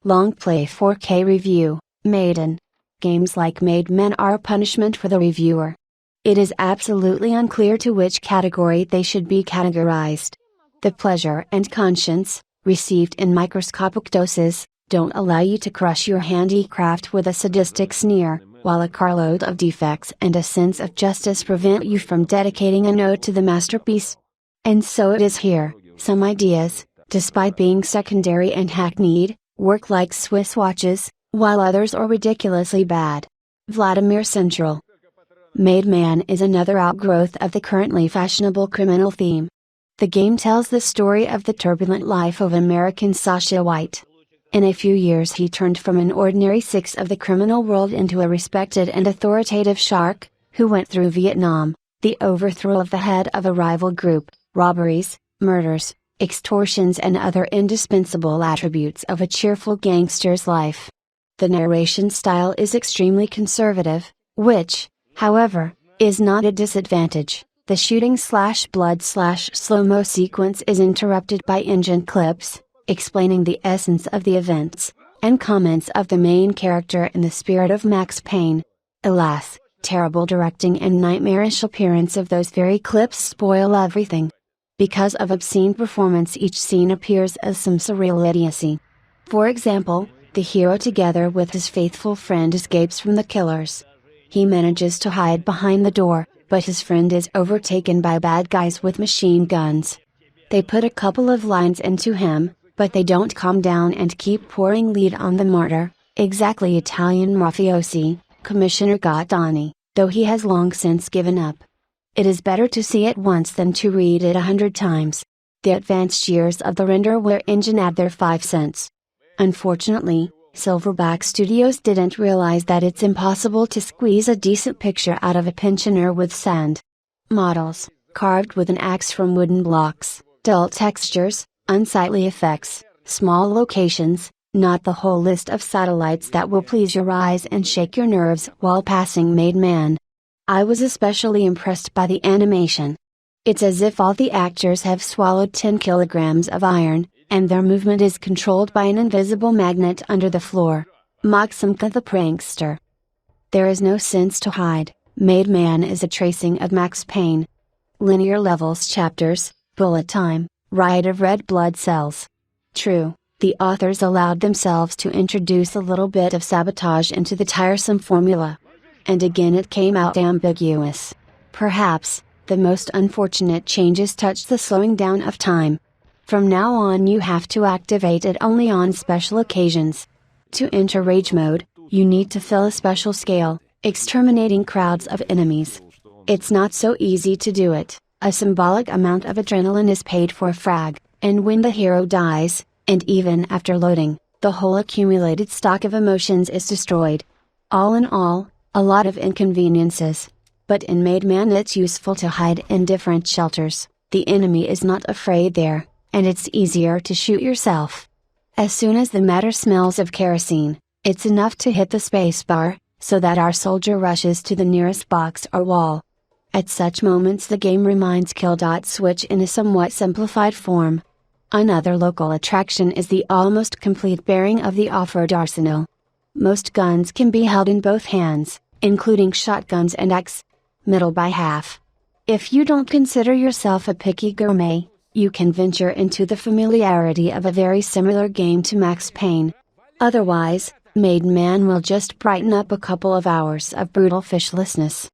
Longplay 4K Review, Maiden. Games like Made Men are a punishment for the reviewer. It is absolutely unclear to which category they should be categorized. The pleasure and conscience, received in microscopic doses, don't allow you to crush your handicraft with a sadistic sneer, while a carload of defects and a sense of justice prevent you from dedicating an ode to the masterpiece. And so it is here. Some ideas, despite being secondary and hackneyed, work like Swiss watches, while others are ridiculously bad. Vladimir Central. Made Man is another outgrowth of the currently fashionable criminal theme. The game tells the story of the turbulent life of American Sasha White. In a few years he turned from an ordinary six of the criminal world into a respected and authoritative shark, who went through Vietnam, the overthrow of the head of a rival group, robberies, murders, extortions and other indispensable attributes of a cheerful gangster's life. The narration style is extremely conservative, which, however, is not a disadvantage. The shooting/blood/slow-mo sequence is interrupted by engine clips, explaining the essence of the events, and comments of the main character in the spirit of Max Payne. Alas, terrible directing and nightmarish appearance of those very clips spoil everything. Because of obscene performance, each scene appears as some surreal idiocy. For example, the hero together with his faithful friend escapes from the killers. He manages to hide behind the door, but his friend is overtaken by bad guys with machine guns. They put a couple of lines into him, but they don't calm down and keep pouring lead on the martyr, exactly Italian mafiosi, Commissioner Gattani, though he has long since given up. It is better to see it once than to read it 100 times. The advanced years of the renderware engine add their 5 cents. Unfortunately, Silverback Studios didn't realize that it's impossible to squeeze a decent picture out of a pensioner with sand. Models, carved with an axe from wooden blocks, dull textures, unsightly effects, small locations, not the whole list of satellites that will please your eyes and shake your nerves while passing Made Man. I was especially impressed by the animation. It's as if all the actors have swallowed 10 kilograms of iron, and their movement is controlled by an invisible magnet under the floor. Maximka the Prankster. There is no sense to hide. Made Man is a tracing of Max Payne. Linear levels, chapters, bullet time, riot of red blood cells. True, the authors allowed themselves to introduce a little bit of sabotage into the tiresome formula. And again it came out ambiguous. Perhaps, the most unfortunate changes touch the slowing down of time. From now on you have to activate it only on special occasions. To enter rage mode, you need to fill a special scale, exterminating crowds of enemies. It's not so easy to do it. A symbolic amount of adrenaline is paid for a frag, and when the hero dies, and even after loading, the whole accumulated stock of emotions is destroyed. All in all, a lot of inconveniences. But in Made Man it's useful to hide in different shelters, the enemy is not afraid there, and it's easier to shoot yourself. As soon as the matter smells of kerosene, it's enough to hit the spacebar, so that our soldier rushes to the nearest box or wall. At such moments the game reminds Kill Switch in a somewhat simplified form. Another local attraction is the almost complete bearing of the offered arsenal. Most guns can be held in both hands, including shotguns and axe. Middle by half. If you don't consider yourself a picky gourmet, you can venture into the familiarity of a very similar game to Max Payne. Otherwise, Made Man will just brighten up a couple of hours of brutal fishlessness.